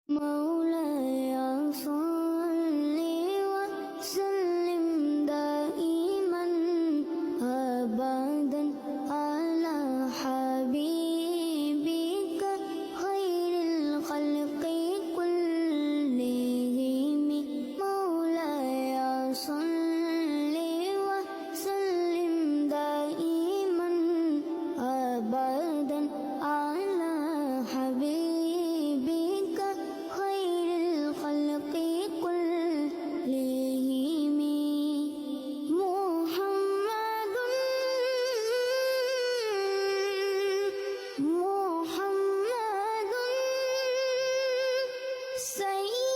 مولاي صل وسلم دائما أبدا على حبيبك خير الخلق كلهم. مولاي صل وسلم دائما أبدا على حبيبك خير الخلق كلهم. محمد سيد